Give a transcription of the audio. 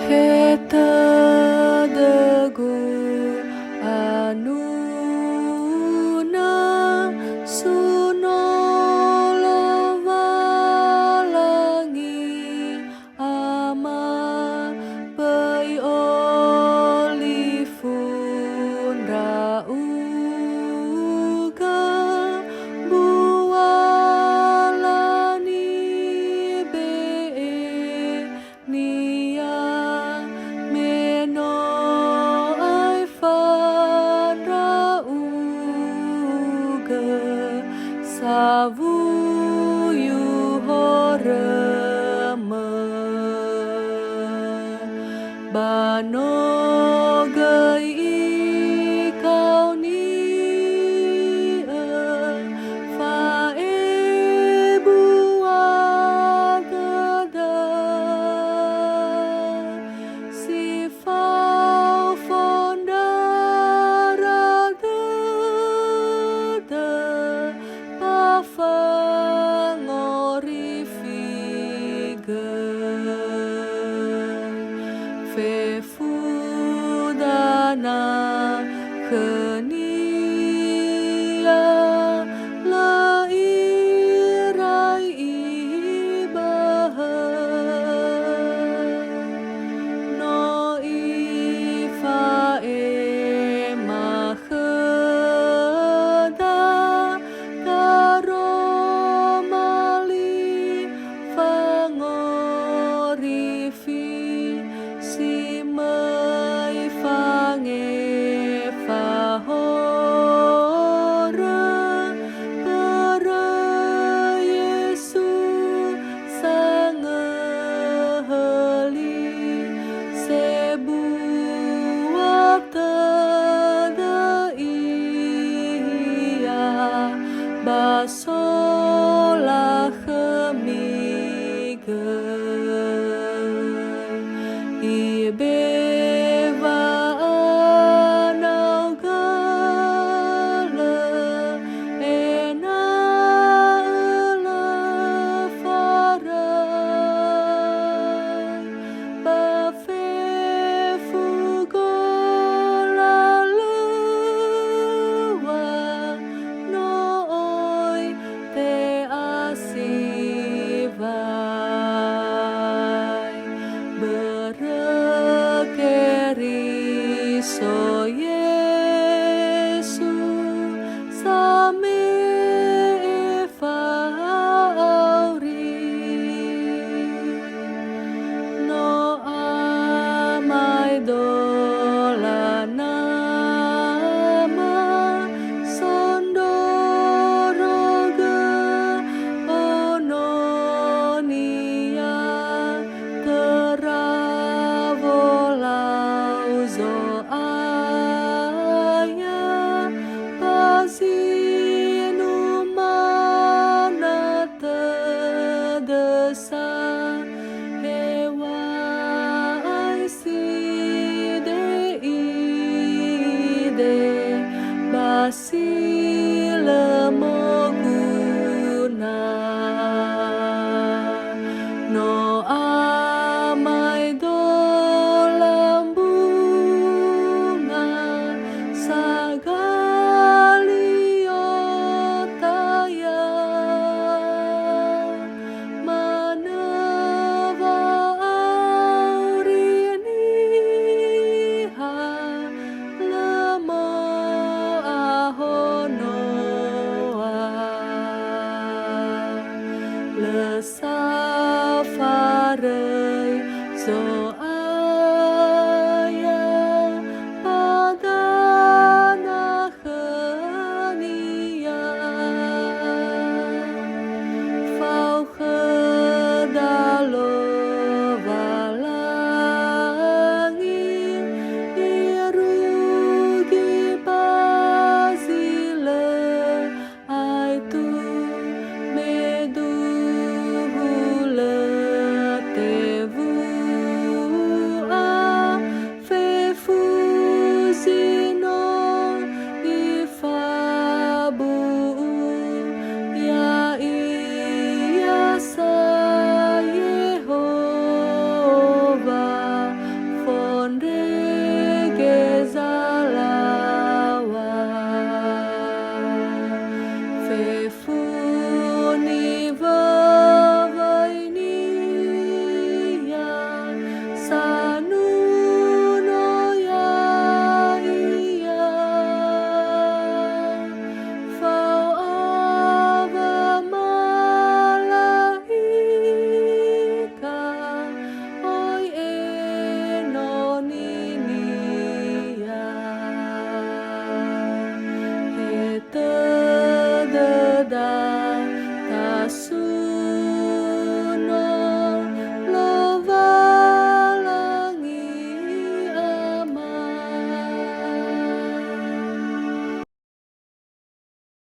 Heta degu anuna sunolowalangi ama bai olifun rauga bualani be nia meno ai fan rauga savu yuhorema bano gai kau ni fa buagada si fau fondara da pa fa fe fudana kenia la irai ibaha no ifa maheda karomali fangorifi si mai fange fahora para Yesu sangahali sebuah tada iya basolah kemigai ibeva anau gala ena la farai bafe fugola lewa noi te asivai berekeri so Yesu same efauri no amai dolanama sondoroga ononia teravolau zo aya pasinu mana tedesa hewa aiside ide basilemoguna no amai dolambunga sagaliotaya manava auriniha lemo ahonoa lesafarei zo aya padana khania fau khedalo valangi irugi bazile aitu meduhule tevu Yesus